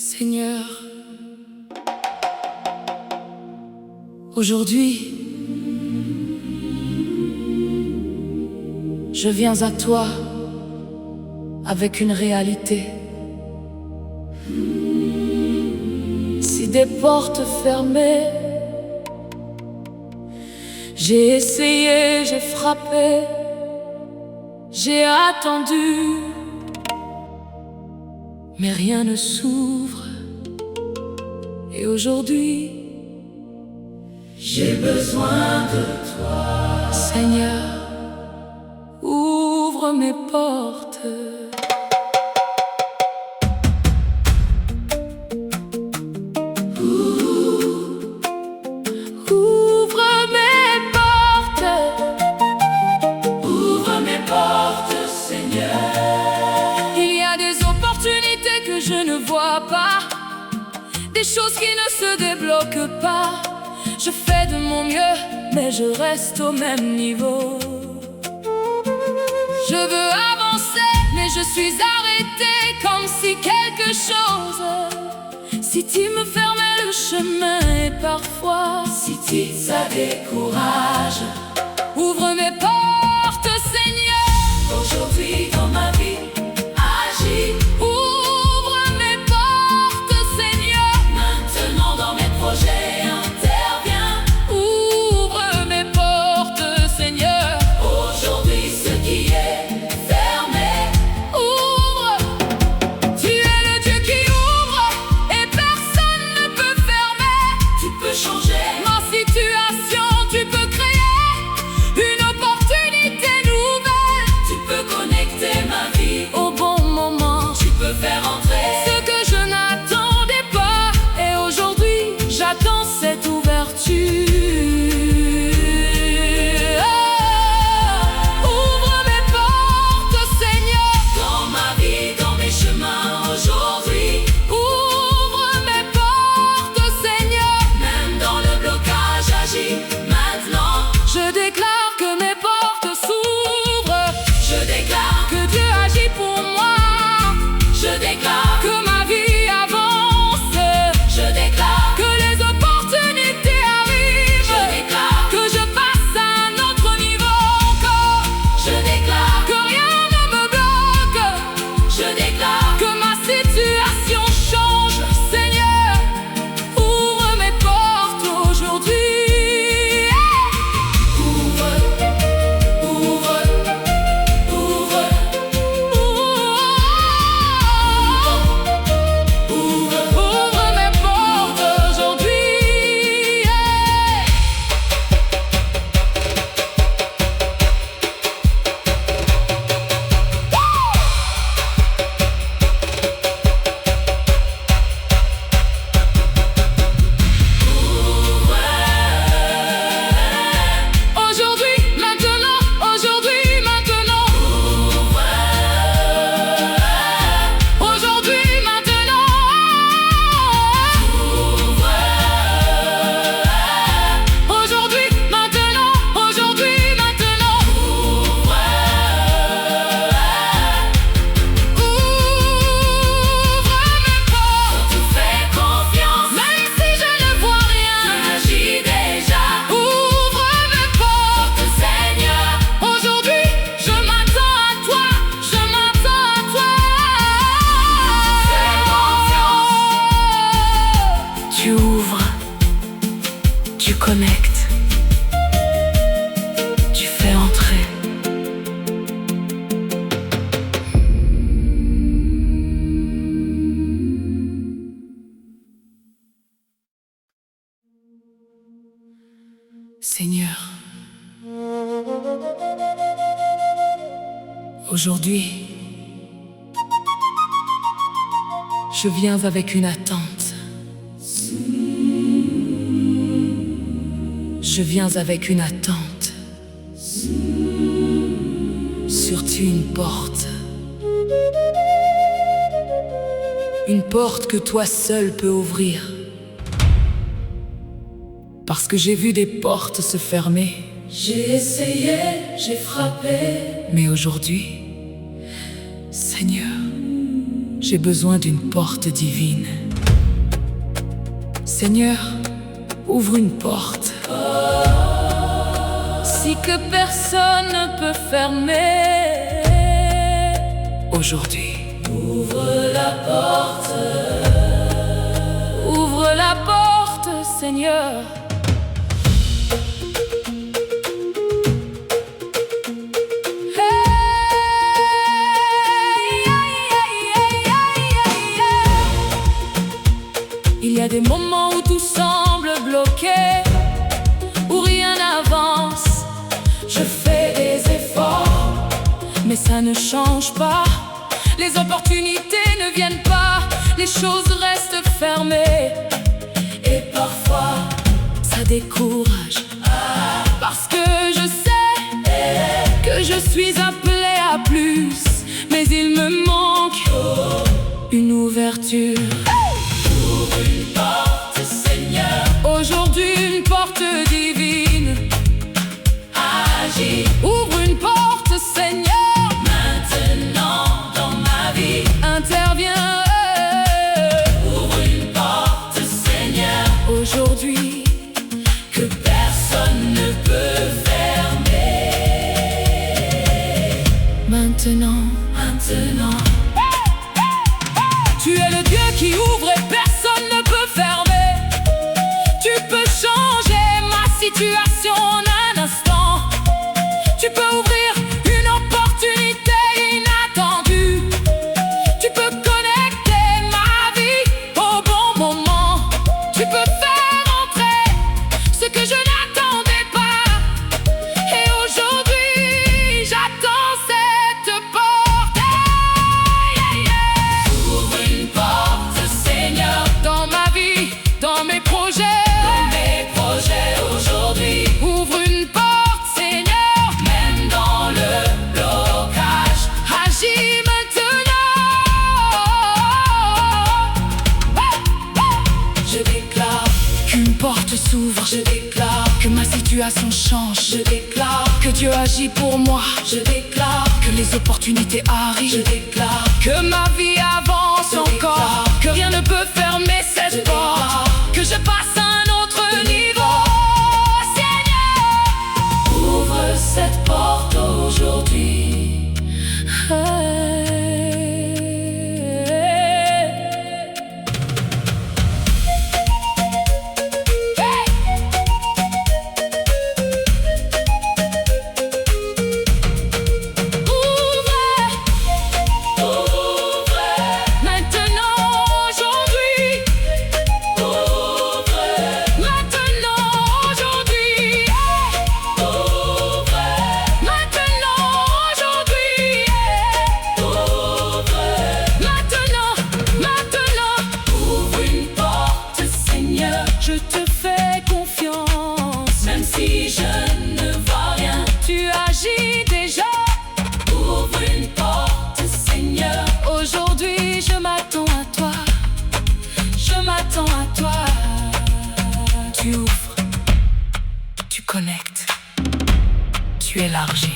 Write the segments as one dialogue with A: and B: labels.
A: Seigneur, aujourd'hui, je viens à toi avec une réalité. Si des portes fermées, j'ai essayé, j'ai frappé, j'ai attendu, mais rien ne s'ouvre. Et aujourd'hui, j'ai besoin de toi. Seigneur, ouvre mes portes. Ouvre mes portes. Ouvre mes portes, Seigneur. Il y a des opportunités que je ne vois pas, des choses qui ne se débloquent pas. Je fais de mon mieux, mais je reste au même niveau. Je veux avancer, mais je suis arrêtée, comme si quelque chose, si tu me fermais le chemin, et parfois, si tu ça décourage. Ouvre mes portes, Seigneur. Aujourd'hui dans ma vie, agis. Ouvre mes portes, Seigneur. Maintenant dans mes projets, interviens. Ouvre mes portes, Seigneur. Aujourd'hui ce qui est fermé, ouvre. Tu es le Dieu qui ouvre et personne ne peut fermer. Tu peux changer ma situation, tu peux créer une opportunité nouvelle. Tu peux connecter ma vie au bon moment. Tu peux faire entrer ce que je n'attendais pas. Et aujourd'hui, j'attends cette ouverture. Ouvre mes portes, Seigneur. Dans ma vie, dans mes chemins aujourd'hui. Ouvre mes portes, Seigneur. Même dans le blocage, agis maintenant. Je déclare que mes portes s'ouvrent. Je déclare que Dieu agit pour moi. Je déclare que ma vie avance. Je déclare que les opportunités arrivent. Je déclare que je passe à un autre niveau encore. Je déclare que rien ne me bloque. Je déclare que ma situation change. Seigneur, ouvre mes portes aujourd'hui. Ouvre, ouvre, ouvre, ouvre mes portes aujourd'hui. Aujourd'hui, maintenant, aujourd'hui, maintenant. Aujourd'hui, maintenant. Aujourd'hui, maintenant, aujourd'hui, maintenant. Ouvre mes portes. Tu fais confiance, même si je ne vois rien. Tu agis déjà. Ouvre mes portes, Seigneur. Aujourd'hui, je m'attends à toi. Je m'attends à toi. Fais confiance. Tu ouvres. Tu connectes. Tu fais entrer. Seigneur, aujourd'hui, je viens avec une attente. Je viens avec une attente. Sur-tu une porte? Une porte que toi seul peux ouvrir. Parce que j'ai vu des portes se fermer. J'ai essayé, j'ai frappé. Mais aujourd'hui, Seigneur, J'ai besoin d'une porte divine. Seigneur, ouvre une porte, si que personne ne peut fermer. Aujourd'hui, ouvre la porte, ouvre la porte, Seigneur. Il y a des moments où tout semble bloqué, où rien n'avance. Je fais des efforts, mais ça ne change pas. Les opportunités ne viennent pas, les choses restent fermées. Et parfois, ça décourage, parce que je sais que je suis appelé à plus. Mais il me manque une ouverture. Ouvre une porte, Seigneur. Aujourd'hui, une porte divine. Agis. Ouvre une porte, Seigneur. Maintenant dans ma vie. Interviens. Ouvre une porte, Seigneur. Aujourd'hui, que personne ne peut fermer. Maintenant. Tu es le Dieu qui ouvre et personne ne peut fermer. Tu peux changer ma situation en un instant. Tu peux ouvrir une opportunité inattendue. Tu peux connecter ma vie au bon moment. Tu peux faire entrer ce que je n'attendais pas. Et aujourd'hui, j'attends cette porte. Ouvre une porte, Seigneur, dans ma vie, dans mes projets. Aujourd'hui, ouvre une porte, Seigneur, même dans le blocage. Agis maintenant. Je déclare qu'une porte s'ouvre. Je déclare que ma situation change. Je déclare que Dieu agit pour moi. Je déclare que les opportunités arrivent. Je déclare que ma vie avance encore. Que rien ne peut fermer cette porte. Que je passe à un autre niveau. Seigneur, ouvre cette porte aujourd'hui. Je te fais confiance, même si je ne vois rien. Tu agis déjà. Ouvre une porte, Seigneur. Aujourd'hui, je m'attends à toi. Je m'attends à toi. Tu ouvres, tu connectes, tu élargis.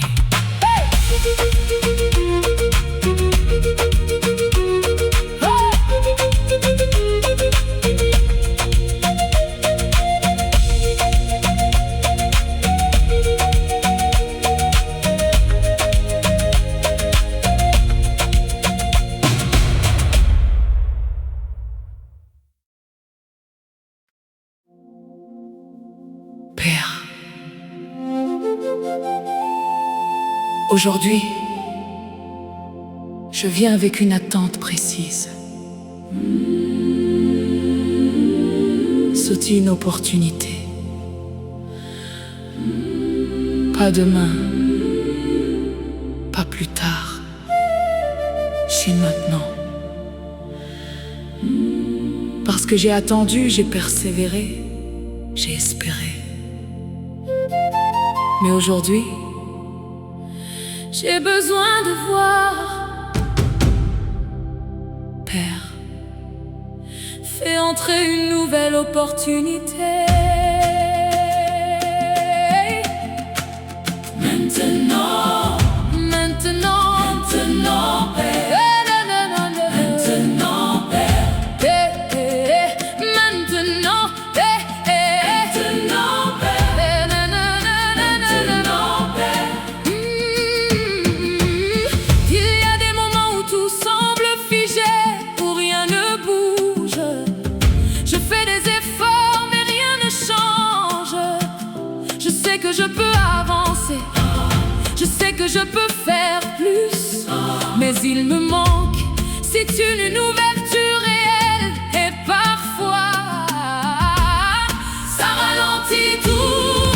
A: Père, aujourd'hui, je viens avec une attente précise. Sauter une opportunité. Pas demain, pas plus tard. C'est maintenant. Parce que j'ai attendu, j'ai persévéré, j'ai espéré. Mais aujourd'hui, j'ai besoin de voir. Père, fais entrer une nouvelle opportunité. Maintenant, Père. Maintenant, Père. Maintenant, C'est une ouverture réelle et parfois ça ralentit tout.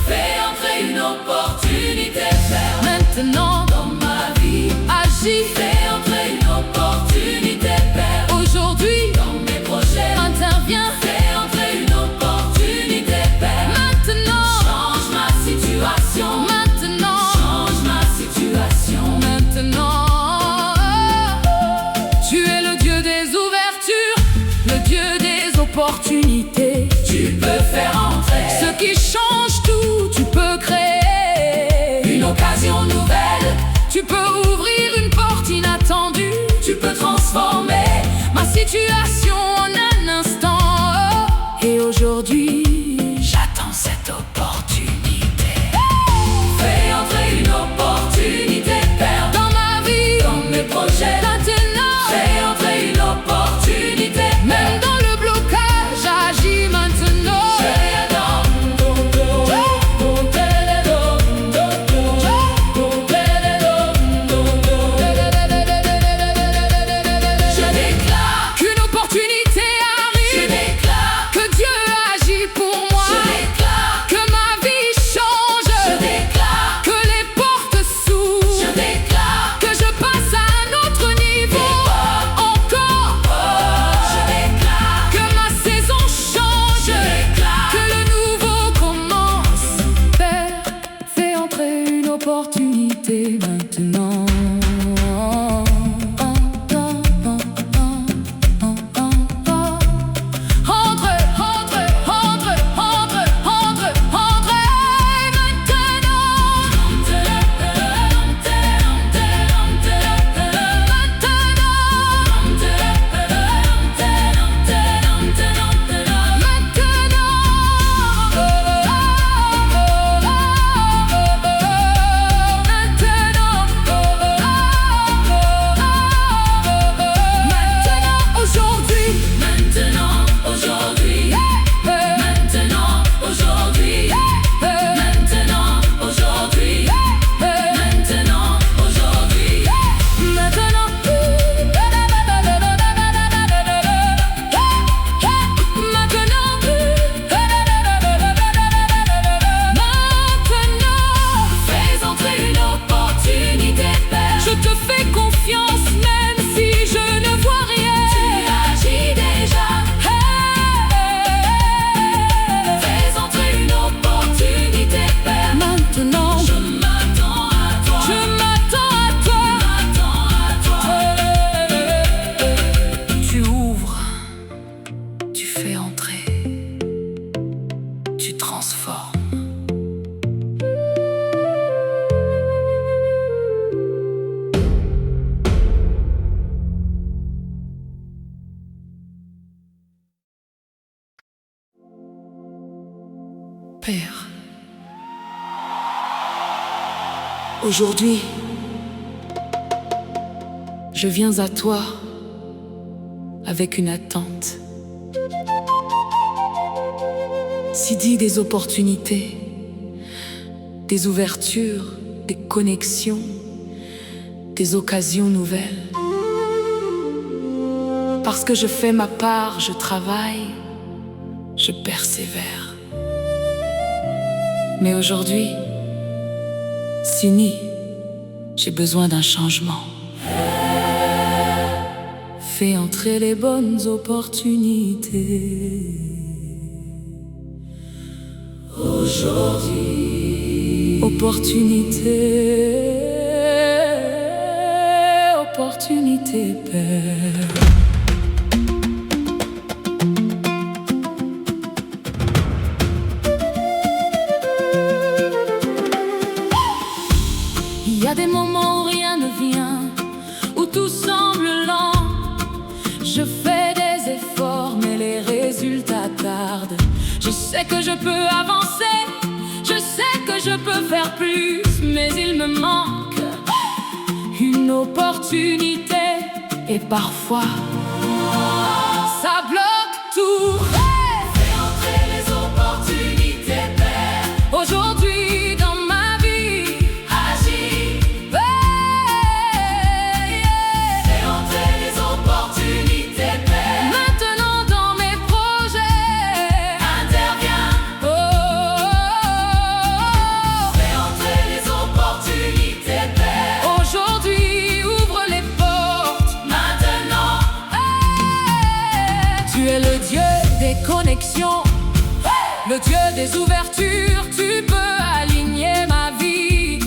A: Fais entrer une opportunité, faire maintenant dans ma vie. Agis, fais entrer une opportunité, faire aujourd'hui dans mes projets. Interviens, fais entrer une opportunité, faire maintenant. Change ma situation, maintenant. Change ma situation, maintenant. Tu es le Dieu des ouvertures, le Dieu des opportunités. Tu peux faire entrer ce qui change tout. Tu peux créer une occasion nouvelle. Tu peux ouvrir une porte inattendue. Tu peux transformer ma situation en un instant. Et aujourd'hui, j'attends cette opportunité. Fais entrer une opportunité, Père, dans ma vie, dans mes projets. Maintenant, fais entrer une opportunité, même dans le blocage, agis maintenant. Je déclare qu'une opportunité arrive. Je déclare que Dieu agit pour moi. Je déclare que ma vie change. Je déclare que les portes s'ouvrent. Je déclare que je passe à un autre niveau. Encore. Je déclare que ma saison change. Je déclare que le nouveau commence. Père, fais entrer une opportunité maintenant.
B: Père, aujourd'hui, je viens à toi avec une attente. Sidi, des opportunités, des ouvertures, des connexions, des occasions nouvelles. Parce que je fais ma part, je travaille, je persévère. Mais aujourd'hui, Sini, j'ai besoin d'un changement. Fais entrer les bonnes opportunités. Aujourd'hui, opportunité, opportunité, Père. Il y a des moments où rien ne vient, où tout semble lent. Je fais des efforts, mais les résultats tardent. Je sais que je peux avancer, je sais que je peux faire plus, mais il me manque une opportunité. Et parfois, ça bloque tout. Fais entrer les opportunités, Père. Aujourd'hui, dans ma vie, agis. Fais entrer les opportunités. es le Dieu des connexions, le Dieu des ouvertures. Tu peux aligner ma vie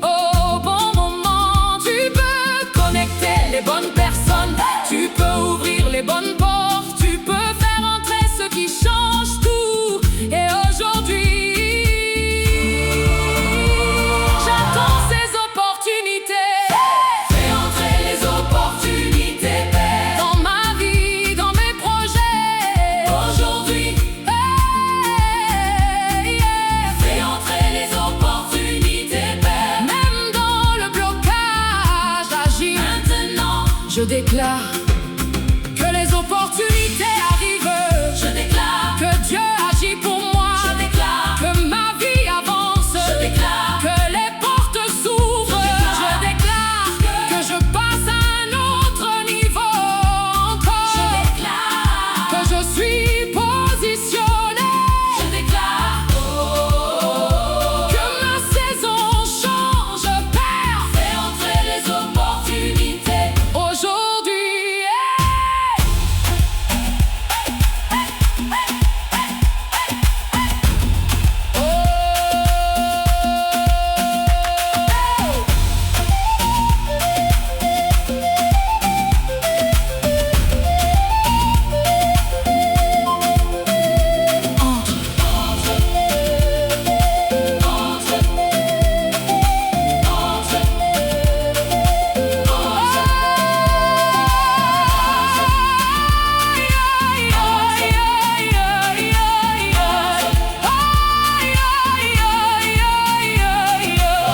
B: au bon moment. Tu peux connecter les bonnes personnes, tu peux ouvrir les bonnes portes, tu peux faire entrer ce qui change tout. Et aujourd'hui, j'attends ces opportunités.
A: Fais entrer les opportunités, Père,
B: Dans ma vie, dans mes projets.
A: aujourd'hui. Fais entrer les opportunités, Père,
B: Même dans le blocage, agis.
A: maintenant.
B: Je déclare que les opportunités arrivent.
A: Je déclare,
B: Que Dieu agit pour moi.
A: je déclare,
B: Que ma vie avance.
A: je déclare,
B: Que les portes s'ouvrent. Je déclare que je passe à un autre niveau
A: je
B: encore.
A: déclare,
B: Que je suis positionné.
A: je déclare.
B: Que ma saison change, Père,
A: Fais entrer les opportunités.
B: aujourd'hui.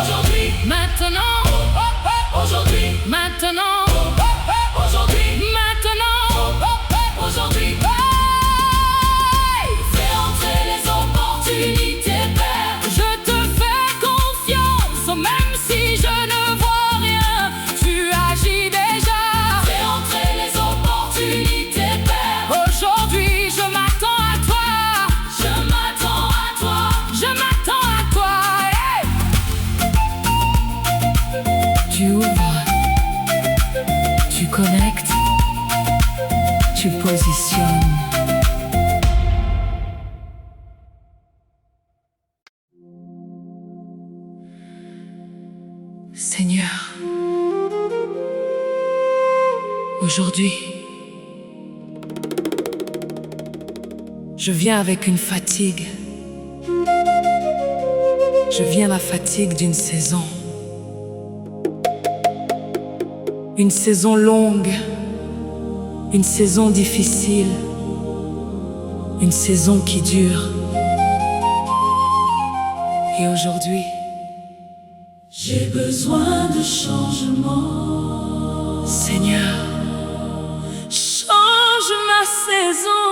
A: Aujourd'hui,
B: Maintenant,
A: aujourd'hui,
B: maintenant,
A: aujourd'hui,
B: maintenant,
A: aujourd'hui. Fais entrer les opportunités, Père,
B: je te fais confiance, même si je ne vois rien, tu agis déjà.
A: fais entrer les opportunités, Père,
B: Aujourd'hui, je m'attends à toi,
A: je m'attends à toi.
B: je m'attends à toi. Hey! Tu ouvres, tu connectes, tu positionnes. Seigneur, aujourd'hui, je viens avec une fatigue. Je viens la fatigue d'une saison. Une saison longue, une saison difficile, une saison qui dure. Et aujourd'hui,
A: J'ai besoin de changement.
B: Seigneur, change ma saison.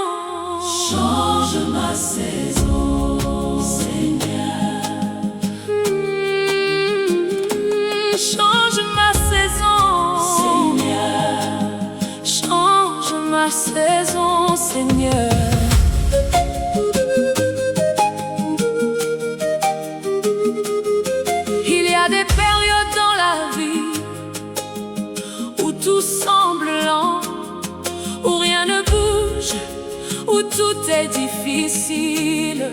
A: Change ma saison, Seigneur.
B: Change ma saison.
A: Seigneur,
B: Change ma saison, Seigneur. Il y a des périodes dans la vie où tout semble lent, où rien ne bouge, où tout est difficile.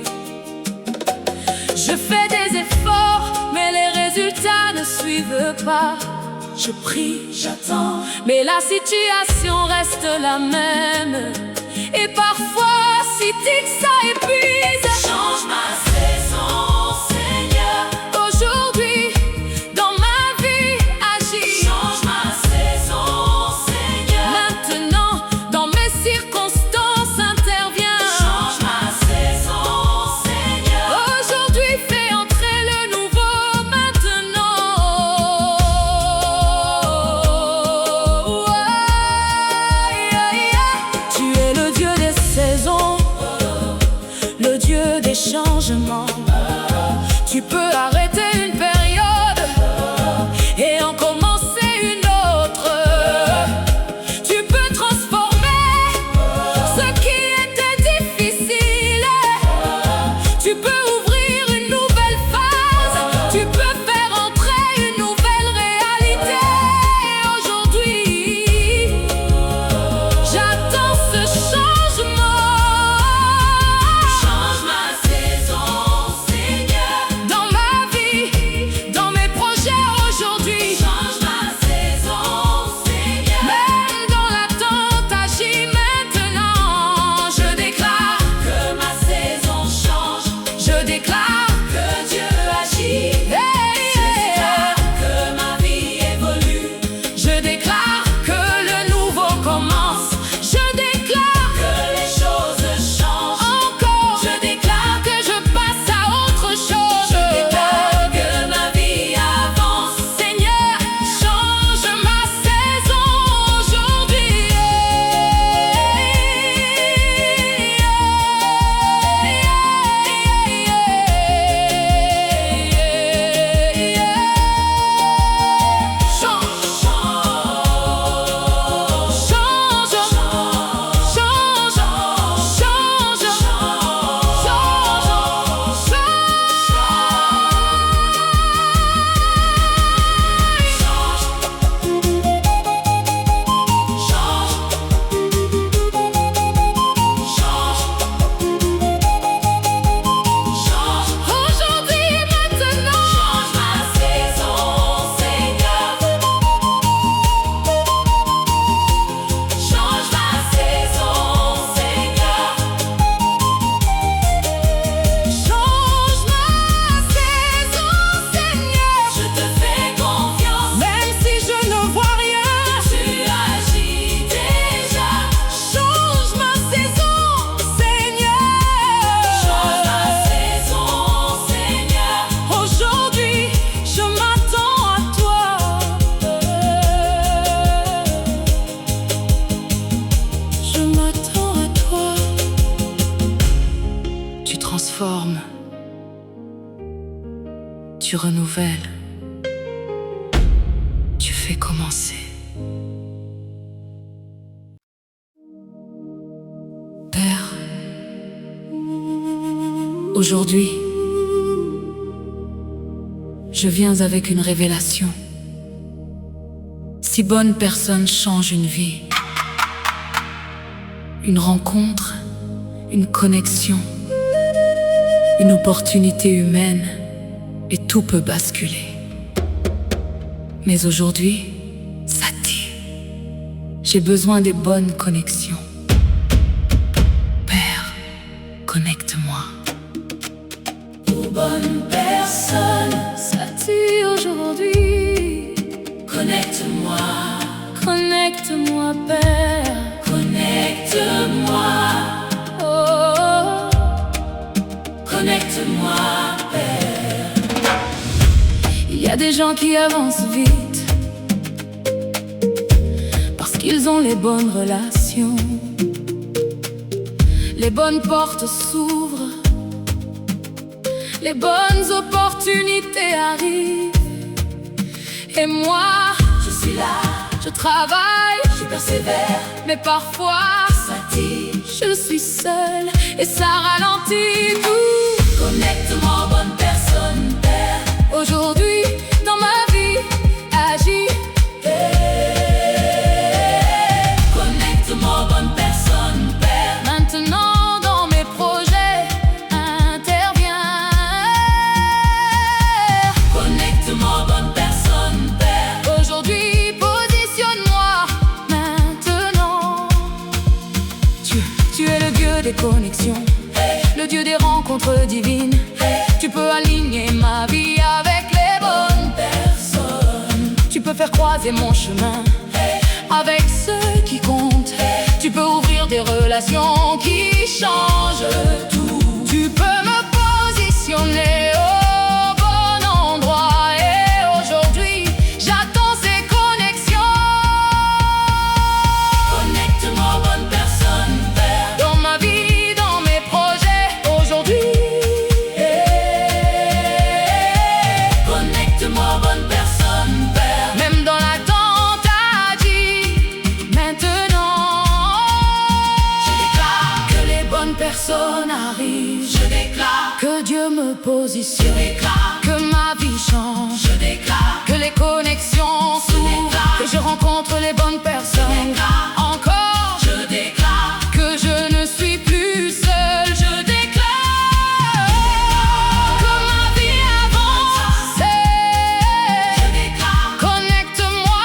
B: Je fais des efforts, mais les résultats ne suivent pas. Je prie,
A: j'attends.
B: mais la situation reste la même. Et parfois, si ça épuise,
A: Change ma saison, Seigneur.
B: aujourd'hui, dans ma vie, agis.
A: Change ma saison, Seigneur.
B: Maintenant, dans mes circonstances, interviens.
A: Change ma saison, Seigneur.
B: Aujourd'hui, fais entrer le nouveau maintenant. Tu es transformes, tu renouvelles, tu fais commencer. Père, aujourd'hui, je viens avec une révélation. Si bonne personne change une vie, une rencontre, une connexion, une opportunité humaine, et tout peut basculer. Mais aujourd'hui, Sati, j'ai besoin des bonnes connexions. Père, connecte-moi
A: aux bonnes personnes.
B: Sati, aujourd'hui,
A: connecte-moi.
B: Connecte-moi, Père.
A: Connecte-moi.
B: Oh,
A: connecte-moi, Père.
B: Il y a des gens qui avancent vite parce qu'ils ont les bonnes relations. Les bonnes portes s'ouvrent, les bonnes opportunités arrivent. Et moi,
A: je suis là,
B: je travaille,
A: je persévère,
B: mais parfois,
A: Sati,
B: je suis seule et ça ralentit tout.
A: Connecte-moi aux bonnes personnes, Père.
B: Aujourd'hui, dans ma vie, agis.
A: Connecte-moi aux bonnes personnes, Père.
B: Maintenant, dans mes projets, interviens.
A: Connecte-moi aux bonnes personnes, Père.
B: Aujourd'hui, positionne-moi. Maintenant, tu es le Dieu des connexions, le Dieu des rencontres divines. Tu peux aligner ma vie avec les bonnes personnes. Tu peux faire croiser mon chemin avec ceux qui comptent. Tu peux ouvrir des relations qui changent tout. Tu peux me positionner au bon endroit. Et aujourd'hui, j'attends ces connexions.
A: Connecte-moi aux bonnes personnes, Père.
B: Dans ma vie, dans mes projets, aujourd'hui.
A: Connecte-moi aux bonnes personnes, Père.
B: Même dans l'attente, agis maintenant.
A: Je déclare
B: Que les bonnes personnes arrivent.
A: Je déclare
B: Que Dieu me
A: Je
B: positionne.
A: déclare
B: Que ma vie change.
A: Je déclare
B: Que les connexions s'ouvrent. Que je rencontre les bonnes personnes. Encore.
A: Je déclare
B: Que je ne suis plus seule.
A: Je déclare
B: Que ma vie avance.
A: Je déclare
B: Connecte-moi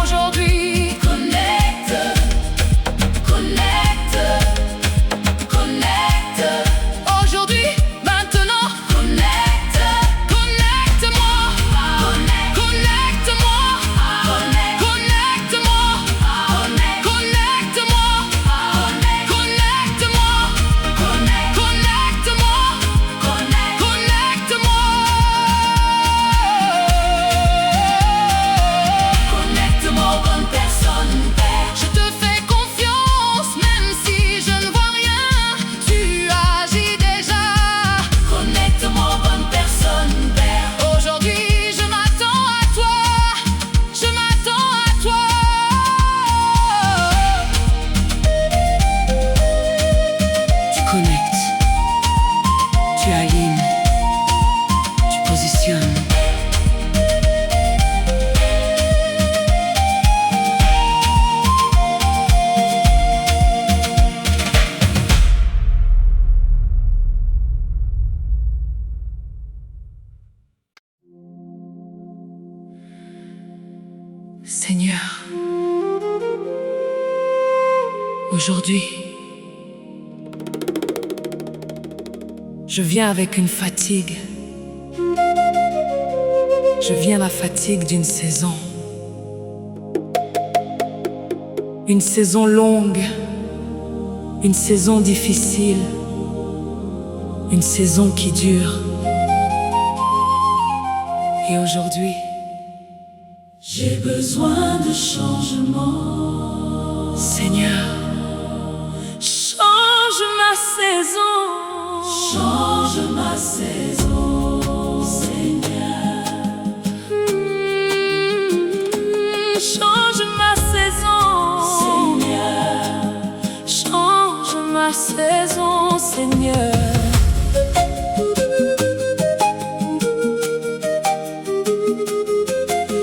B: aujourd'hui.
A: Connecte Connecte Connecte
B: Aujourd'hui, maintenant.
A: Connecte
B: Connecte-moi.
A: Connecte
B: Connecte-moi.
A: Connecte
B: Connecte-moi.
A: Connecte
B: Connecte-moi.
A: Connecte
B: Connecte-moi.
A: Connecte
B: Connecte-moi.
A: Connecte
B: Connecte-moi.
A: Connecte-moi aux bonnes personnes, Père.
B: Je te fais confiance, même si je ne vois rien. Tu agis déjà.
A: Connecte-moi aux bonnes personnes, Père.
B: Aujourd'hui, je m'attends à toi. Je m'attends à toi. Tu connectes. Tu alignes. Tu positionnes. Seigneur, aujourd'hui, je viens avec une fatigue. Je viens la fatigue d'une saison. Une saison longue, une saison difficile, une saison qui dure. Et aujourd'hui,
A: J'ai besoin de changement.
B: Seigneur, change ma saison.
A: Change saison, Seigneur.
B: Change ma saison,
A: Seigneur.
B: change ma saison, Seigneur.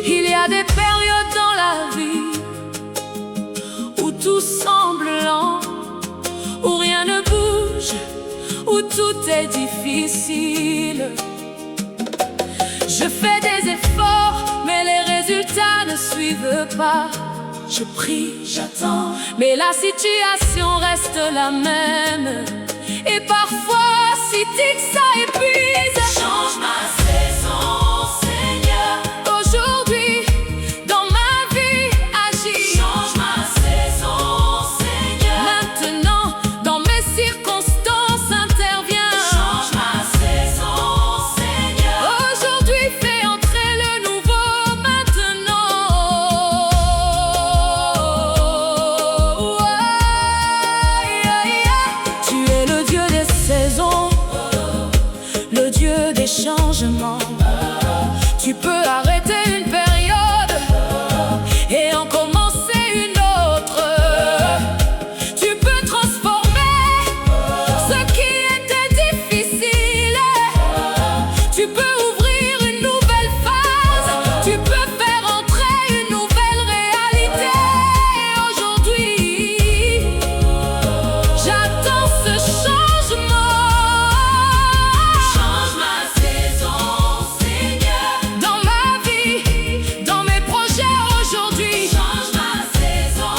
B: Il y a des périodes dans la vie où tout semble lent, où rien ne bouge, où tout est difficile. Je fais des efforts, mais les résultats ne suivent pas. Je prie,
A: J'attends,
B: mais la situation reste la même. Et parfois, si tic, ça épuise.
A: change ma saison, Seigneur.
B: Aujourd'hui, dans ma vie, agis.
A: Change ma saison, Seigneur.
B: Maintenant, dans mes circonstances, interviens.
A: Change ma saison, Seigneur.
B: Aujourd'hui, fais entrer le nouveau maintenant. Tu es le Dieu des saisons, le Dieu des changements. Tu peux arrêter une période et en commencer une autre. Tu peux transformer ce qui était difficile. Tu peux ouvrir une nouvelle phase. Tu peux faire entrer une nouvelle réalité. Aujourd'hui, j'attends ce changement.
A: Change ma saison, Seigneur.
B: Dans ma vie, dans mes projets aujourd'hui.
A: Change ma saison,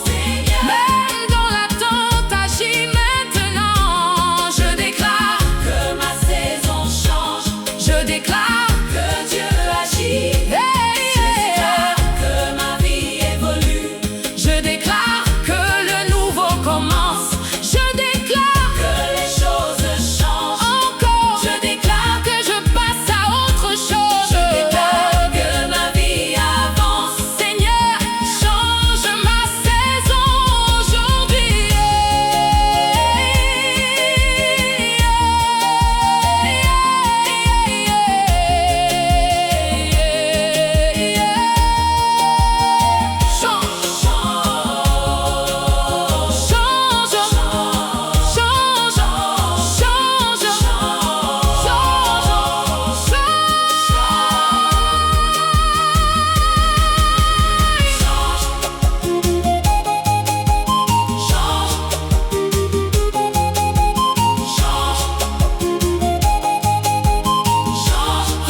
A: Seigneur.
B: Même dans l'attente, agis maintenant. Je déclare,
A: Que ma saison change,
B: je déclare.
A: que Dieu agit.
B: Hey,
A: Je
B: hey,
A: déclare que ma vie évolue,
B: je déclare que le nouveau commence. Je déclare
A: que les choses changent.
B: encore.
A: Je déclare
B: que je passe à autre chose.
A: Je déclare que ma vie avance.
B: Seigneur, change ma saison aujourd'hui.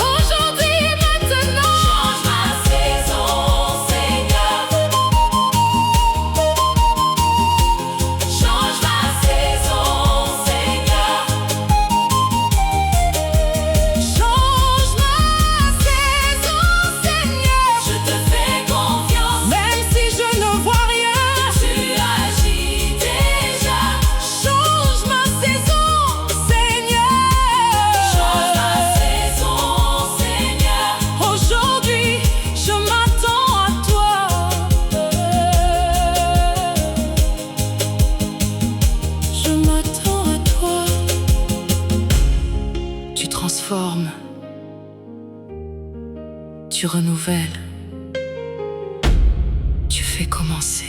B: Aujourd'hui, maintenant,
A: Change ma saison, Seigneur. Change ma saison, Seigneur.
B: change ma saison, Seigneur.
A: Je te fais confiance.
B: Même si je ne vois rien,
A: Tu agis déjà.
B: change ma saison, Seigneur.
A: Change ma saison, Seigneur.
B: Aujourd'hui, je m'attends à toi. Je m'attends à toi. Tu transformes. Tu renouvelles. Tu fais commencer.